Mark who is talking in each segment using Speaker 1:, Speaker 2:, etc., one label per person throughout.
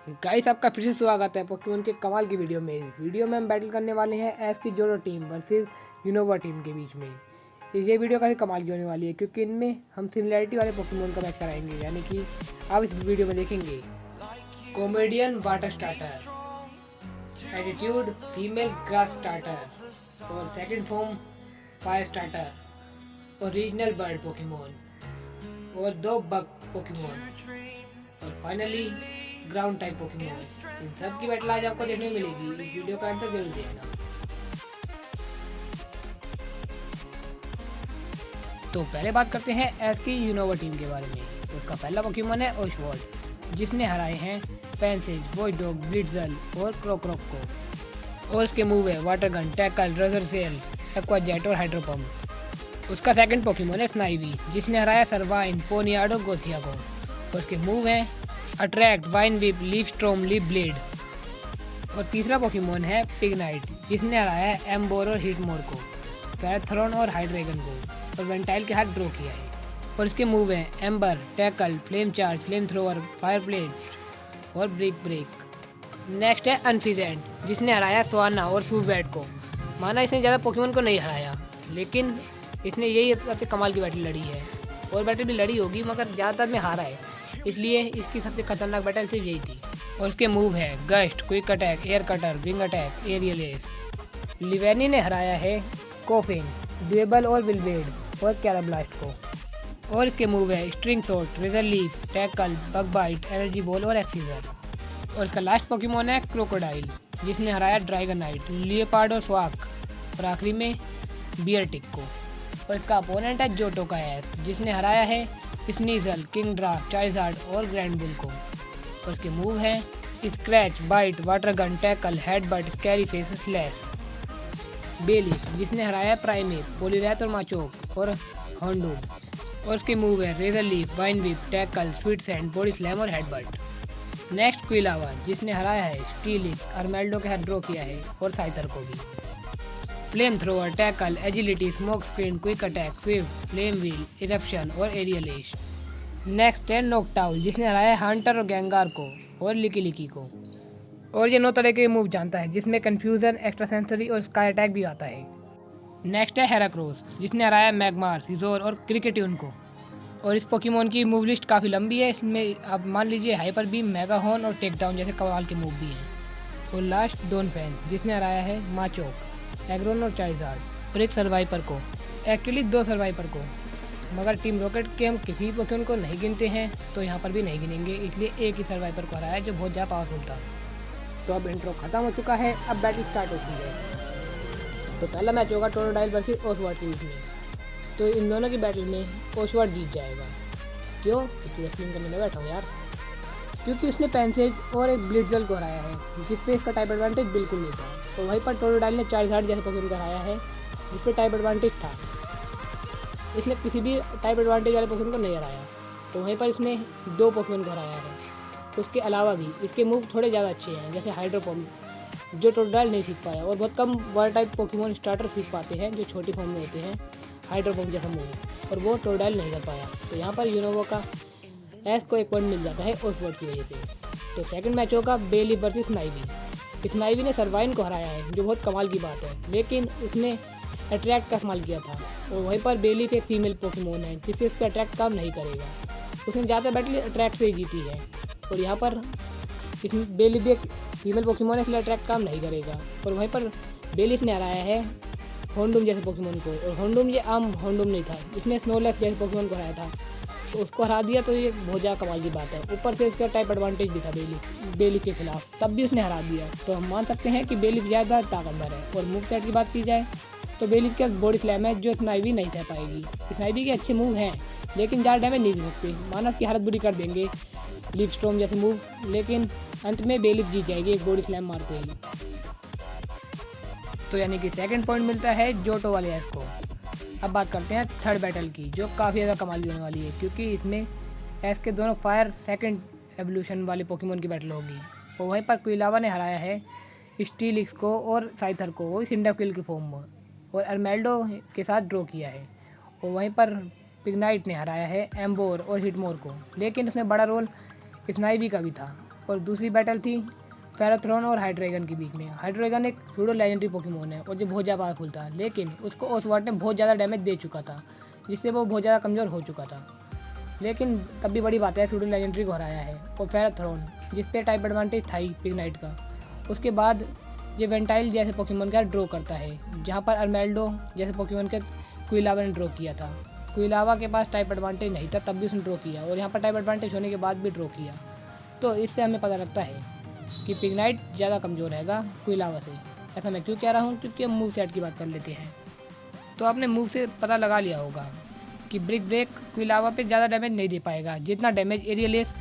Speaker 1: Guys, आपका फिर से स्वागत है पोकेमॉन के कमाल की वीडियो में। इस वीडियो में हम बैटल करने वाले हैं एस की जोडो टीम वर्सेस यूनोवा टीम के बीच में। ये वीडियो काफ़ी कमाल की होने वाली है क्योंकि इनमें हम सिमिलरिटी वाले पोकेमॉन का मैच कराएंगे, यानी कि आप इस वीडियो में देखेंगे comedian water starter, attitude female grass starter और second form fire starter, original bird Pokemon और 2 बग पोकेमॉन और फाइनली ग्राउंड टाइप पोकेमॉन। इन सब की बैटल आज आपको देखने मिलेगी। इस वीडियो का आंसर जरूर देखना। तो पहले बात करते हैं एस की यूनोवा टीम के बारे में। उसका पहला पोकेमॉन है ओशवॉल्ड, जिसने हराए हैं पेंसेज, वॉइसडॉग, ब्लिट्जल और क्रोक्रॉक को। और उसके मूव है water gun, tackle, razor shell, aqua jet और हाइड्रोपम्प। उसका सेकंड पोकेमॉन है स्नाइवी, जिसने हराया सरवाइन, पोनियार्ड और गोथिया को। और उसके मूव हैं attract, wine whip, leaf storm, leaf blade. और तीसरा पोकेमॉन है पिगनाइट, जिसने हराया है एम्बोर और हीटमोर को, पैराथ्रॉन और हाइड्रेगन को और वेंटाइल के हाथ ड्रॉ किया है। और इसके मूव हैं amber, tackle, flame charge, flame thrower, fire plate और ब्रेक। नेक्स्ट है अनफिजेंट, जिसने हराया स्वाना और सूबैट को। माना इसने ज़्यादा पोकेमॉन को नहीं हराया, लेकिन इसने यही सबसे कमाल की बैटल लड़ी है। और बैटल भी लड़ी होगी मगर ज़्यादातर में हारा है, इसलिए इसकी सबसे खतरनाक बैटल सिर्फ यही थी। और उसके मूव है gust, quick attack, air cutter, wing attack, aerial ace. लिवेनी ने हराया है कोफिन, ड्यूएबल और विलवेड और कैराब्लास्ट को। और इसके मूव है string shot, razor leaf, tackle, bug bite, energy ball और एक्सीजर। और इसका लास्ट पोकेमॉन है क्रोकोडाइल, जिसने हराया ड्रैगनाइट, लियोपार्ड और स्वाक और आखिरी में बियरटिक को। और इसका अपोनेंट है जोटो का एस, जिसने हराया है स्नीजल, किंगड्रा, चाइजार्ड और ग्रैंड बुल को। और उसके मूव हैं scratch, bite, water gun, tackle, headbutt, scary face, slash. बेली, जिसने हराया प्राइमेट, पोलीरैथ और माचोक और हॉन्डूम। और उसके मूव है razor leaf, vine whip, tackle, sweet scent, body slam और हेडबट। नेक्स्ट क्विलावा, जिसने हराया है स्टीलिक्स, अर्मेल्डो के हाथ ड्रॉ किया है और साइथर को भी। Flame thrower, tackle, agility, smoke screen, quick attack, Swift, flame wheel, eruption और एरियल एश। नेक्स्ट है नोक्टाउल, जिसने हराया हंटर और गैंगार को और लिकी लिकी को। और ये 9 तरह के मूव जानता है, जिसमें कन्फ्यूजन, एक्स्ट्रा सेंसरी और स्काई अटैक भी आता है। नेक्स्ट है हेराक्रोस, जिसने हराया मैगमार, सीजोर और क्रिकेट्यून को। और इस पोकेमॉन की मूव लिस्ट काफ़ी लंबी है, इसमें आप मान लीजिए हाइपर बीम, मेगाहॉर्न और टेकडाउन जैसे कमाल के मूव भी हैं। और लास्ट डोनफैन, जिसने हराया है माचोक, एग्रोन और चाइजार्ड और एक सर्वाइपर को। एक्चुअली 2 सर्वाइपर को, मगर टीम रॉकेट के हम किसी पोकेमॉन को नहीं गिनते हैं तो यहाँ पर भी नहीं गिनेंगे, इसलिए एक ही सर्वाइपर को हराया जो बहुत ज़्यादा पावरफुल था। तो अब इंट्रो खत्म हो चुका है, अब बैटल स्टार्ट होती है। तो पहला मैच होगा टोरोडाइल वर्सेस ओशवर्ड के बीच में। तो इन दोनों की बैटल में ओशवर्ड जीत जाएगा। क्यों? क्योंकि रेसलिंग करने में बैठा हूँ यार। क्योंकि उसने पेंसेज और एक ब्लिट्जल को हराया है, जिसपे इसका टाइप एडवांटेज बिल्कुल नहीं था। तो वहीं पर टोरोडाइल ने चाइजार्ड जैसे पोकेमॉन को हराया है, जिसपे टाइप एडवांटेज था। इसने किसी भी टाइप एडवांटेज वाले पोकेमॉन को नहीं हराया। तो वहीं पर इसने 2 पोकेमॉन को हराया है। उसके अलावा भी इसके मूव थोड़े ज़्यादा अच्छे हैं, जैसे हाइड्रोपम्प, जो टोरोडाइल नहीं सीख पाया। और बहुत कम वर्ड टाइप पोकेमॉन स्टार्टर सीख पाते हैं जो छोटी फॉर्म में होते हैं, हाइड्रोपम्प जैसा मूव, और वो टोरोडाइल नहीं कर पाया। तो यहाँ पर यूनोवा का एस को 1 पॉइंट मिल जाता है ओशवर्ड की वजह से। तो सेकंड मैच होगा बेली वर्सेस स्नाइवी। स्नाइवी ने सर्वाइन को हराया है, जो बहुत कमाल की बात है, लेकिन उसने अट्रैक्ट का इस्तेमाल किया था। और वहीं पर बेली एक फीमेल पोकेमॉन है, जिससे इसका अट्रैक्ट काम नहीं करेगा। उसने ज़्यादा बैटल अट्रैक्ट से ही जीती है। और यहाँ पर इसमें बेली भी एक फीमेल पोकेमॉन है, इसलिए अट्रैक्ट काम नहीं करेगा। और वहीं पर बेलीफ ने हराया है हॉन्डूम जैसे पोकेमॉन को। और हॉन्डूम ये आम हॉन्डूम नहीं था, इसने स्नोलैक्स जैसे पोकेमॉन को हराया था, तो उसको हरा दिया। तो ये बहुत ज़्यादा कमाल की बात है। ऊपर से इसका टाइप एडवांटेज भी था बेली के खिलाफ, तब भी उसने हरा दिया। तो हम मान सकते हैं कि बेली ज़्यादा ताकतवर है। और मूव सेट की बात की जाए तो बेली का बॉडी स्लैम है, जो स्नाइवी नहीं सह पाएगी। स्नाइवी के अच्छे मूव हैं, लेकिन ज़्यादा डैमेज नहीं दे सकते, मानव की हालत बुरी कर देंगे लीफ स्ट्रॉम जैसे मूव। लेकिन अंत में बेली जीत जाएगी एक बॉडी स्लैम मारते ही। तो यानी कि सेकंड पॉइंट मिलता है जोटो वाले एस को। अब बात करते हैं थर्ड बैटल की, जो काफ़ी ज़्यादा कमाल की होने वाली है, क्योंकि इसमें एस के दोनों फायर सेकंड एवोल्यूशन वाले पोकेमॉन की बैटल होगी। और वहीं पर क्विलावा ने हराया है स्टीलिक्स को और साइथर को, वो सिंडाक्विल की फॉर्म में, और अर्मेल्डो के साथ ड्रॉ किया है। और वहीं पर पिगनाइट ने हराया है एम्बोर और हिटमोर को, लेकिन उसमें बड़ा रोल स्नाइवी का भी था। और दूसरी बैटल थी फेराथ्रॉन और हाइड्रेगन के बीच में। हाइड्रेगन एक सूडो लेजेंडरी पोकेमोन है और जो बहुत ज़्यादा पावरफुल था, लेकिन उसको ओसवाल्ट ने बहुत ज़्यादा डैमेज दे चुका था, जिससे वो बहुत ज़्यादा कमज़ोर हो चुका था। लेकिन तब भी बड़ी बात है, सूडो लेजेंडरी को हराया है। और फेराथ्रॉन जिस पे टाइप एडवांटेज था ही पिग्नाइट का, उसके बाद ये वेंटाइल जैसे पोकेमोन का ड्रॉ करता है, जहाँ पर अर्मेल्डो जैसे पोकेमोन के क्विलावा ने ड्रॉ किया था। क्विलावा के पास टाइप एडवांटेज नहीं था, तब भी उसने ड्रॉ किया, और यहाँ पर टाइप एडवांटेज होने के बाद भी ड्रॉ किया। तो इससे हमें पता लगता है कि पिग्नाइट ज़्यादा कमज़ोर रहेगा क्विलावा से। ऐसा मैं क्यों कह रहा हूँ, क्योंकि हम मूव सेट की बात कर लेते हैं। तो आपने मूव से पता लगा लिया होगा कि ब्रिक ब्रेक क्विलावा पे ज़्यादा डैमेज नहीं दे पाएगा, जितना डैमेज एरियलेस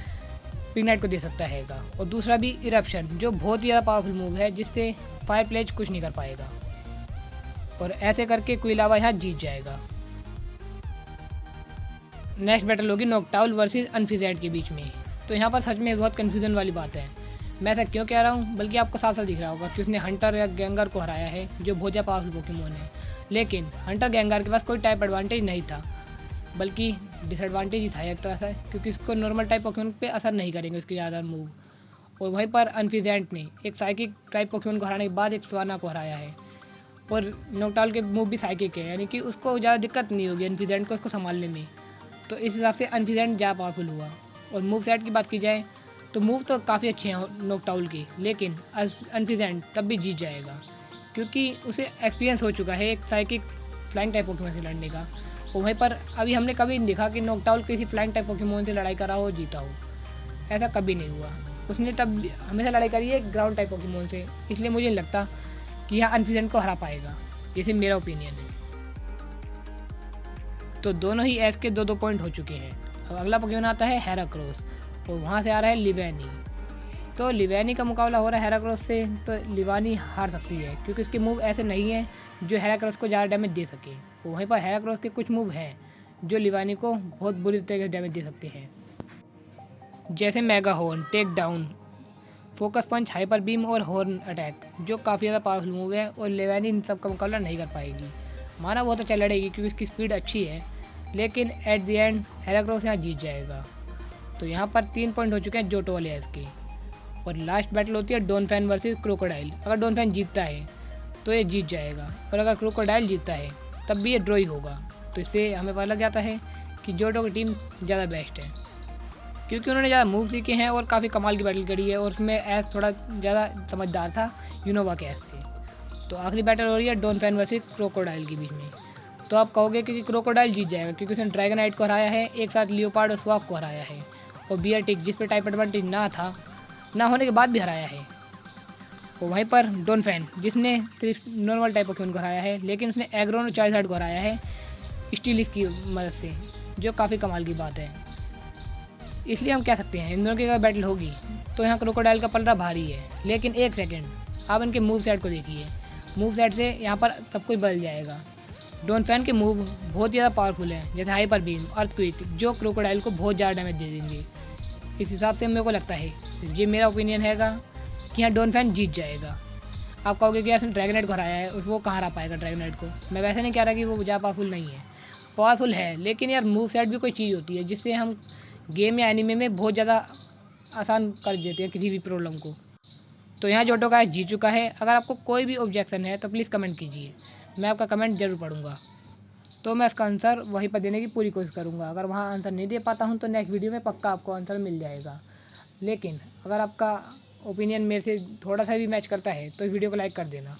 Speaker 1: पिग्नाइट को दे सकता हैगा। और दूसरा भी इरप्शन, जो बहुत ही ज़्यादा पावरफुल मूव है, जिससे फायर प्लेज कुछ नहीं कर पाएगा। और ऐसे करके क्विलावा यहाँ जीत जाएगा। नेक्स्ट बैटल होगी नॉकटाउल वर्सेस अनफिजेड के बीच में। तो यहाँ पर सच में बहुत कन्फ्यूजन वाली बात है। मैं ऐसा क्यों कह रहा हूँ, बल्कि आपको साफ साफ दिख रहा होगा कि उसने हंटर या गैंगर को हराया है, जो बहुत ज़्यादा पावरफुल पोकेमोन है। लेकिन हंटर गैंगर के पास कोई टाइप एडवांटेज नहीं था, बल्कि डिसएडवांटेज ही था एक तरह से, क्योंकि इसको नॉर्मल टाइप पोकेमोन पे असर नहीं करेंगे उसके ज़्यादा मूव। और वहीं पर अनफिजेंट ने एक साइकिक टाइप पोकेमोन को हराने के बाद एक स्वाना को हराया है। और नॉकटाउल के मूव भी साइकिक है, यानी कि उसको ज़्यादा दिक्कत नहीं होगी अनफिजेंट को उसको संभालने में। तो इस हिसाब से अनफिजेंट ज़्यादा पावरफुल हुआ। और मूव सेट की बात की जाए तो मूव तो काफ़ी अच्छे हैं नॉकटाउल के, लेकिन अनफिजेंट तब भी जीत जाएगा, क्योंकि उसे एक्सपीरियंस हो चुका है एक साइकिक फ्लाइंग टाइप पोकेमोन से लड़ने का। और वहीं पर अभी हमने कभी नहीं देखा कि नॉकटाउल किसी फ्लाइंग टाइप पोकेमोन से लड़ाई करा हो और जीता हो। ऐसा कभी नहीं हुआ। उसने तब हमेशा लड़ाई करी है ग्राउंड टाइप पोकेमोन से, इसलिए मुझे नहीं लगता कि यहाँ अनफिजेंट को हरा पाएगा। जैसे मेरा ओपिनियन है। तो दोनों ही एस के 2-2 पॉइंट हो चुके हैं। अब अगला पोकेमोन आता है हेराक्रोस, और वहाँ से आ रहा है लिवेनी। तो लिवेनी का मुकाबला हो रहा है हेराक्रोस से, तो लिवानी हार सकती है, क्योंकि उसके मूव ऐसे नहीं है जो हेराक्रोस को ज़्यादा डैमेज दे सके। वहीं पर हेराक्रोस के कुछ मूव हैं जो लिवानी को बहुत बुरी तरीके से डैमेज दे सकते हैं, जैसे mega horn, take down, focus punch, hyper beam और हॉर्न अटैक, जो काफ़ी ज़्यादा पावरफुल मूव है। और लिवानी इन सब का मुकाबला नहीं कर पाएगी। माना बहुत अच्छा लड़ेगी क्योंकि इसकी स्पीड अच्छी है, लेकिन एट द एंड हेराक्रोस यहाँ जीत जाएगा। तो यहाँ पर 3 पॉइंट हो चुके हैं जोटो वाले एस के। और लास्ट बैटल होती है डोनफैन वर्सेस क्रोकोडाइल। अगर डोनफैन जीतता है तो ये जीत जाएगा, और अगर क्रोकोडाइल जीतता है तब भी ये ड्रॉ ही होगा। तो इससे हमें पता लग जाता है कि जोटो की टीम ज़्यादा बेस्ट है, क्योंकि उन्होंने ज़्यादा मूव सीखे हैं और काफ़ी कमाल की बैटल करी है। और उसमें एस थोड़ा ज़्यादा समझदार था यूनोवा के एस से। तो आखिरी बैटल हो रही है डोनफैन वर्सेस क्रोकोडाइल के बीच में। तो आप कहोगे कि क्रोकोडाइल जीत जाएगा, क्योंकि उसने ड्रैगनाइट को हराया है, एक साथ लियोपार्ड और स्वाक को हराया है, और बियरटिक जिस पर टाइप एडवांटेज ना होने के बाद भी हराया है। और वहीं पर डोनफैन जिसने सिर्फ नॉर्मल टाइप पोकेमोन को हराया है, लेकिन उसने एग्रोन और चार्जर्ड को हराया है स्टीलिस की मदद से, जो काफ़ी कमाल की बात है। इसलिए हम कह सकते हैं इन दोनों की अगर बैटल होगी तो यहाँ क्रोकोडाइल का पलड़ा भारी है। लेकिन एक सेकेंड, आप इनके मूव सेट को देखिए। मूव सेट से यहाँ पर सब कुछ बदल जाएगा। डोनफैन के मूव बहुत ज़्यादा पावरफुल है, जैसे हाइपर बीम, अर्थक्विक, जो क्रोकोडाइल को बहुत ज़्यादा डैमेज दे देंगे। इस हिसाब से मेरे को लगता है, ये मेरा ओपिनियन हैगा कि यहाँ डोनफैन जीत जाएगा। आप कहोगे कि यार उसने ड्रैगनाइट को हराया है, वो कहाँ हरा पाएगा ड्रैगनाइट को। मैं वैसे नहीं कह रहा कि वो ज़्यादा पावरफुल नहीं है, पावरफुल है, लेकिन यार मूव सेट भी कोई चीज़ होती है जिससे हम गेम या एनिमे में बहुत ज़्यादा आसान कर देते हैं किसी भी प्रॉब्लम को। तो यहाँ जोटो का जीत चुका है। अगर आपको कोई भी ऑब्जेक्शन है तो प्लीज़ कमेंट कीजिए, मैं आपका कमेंट ज़रूर पढ़ूंगा। तो मैं इसका आंसर वहीं पर देने की पूरी कोशिश करूंगा। अगर वहाँ आंसर नहीं दे पाता हूँ तो नेक्स्ट वीडियो में पक्का आपको आंसर मिल जाएगा। लेकिन अगर आपका ओपिनियन मेरे से थोड़ा सा भी मैच करता है तो इस वीडियो को लाइक कर देना।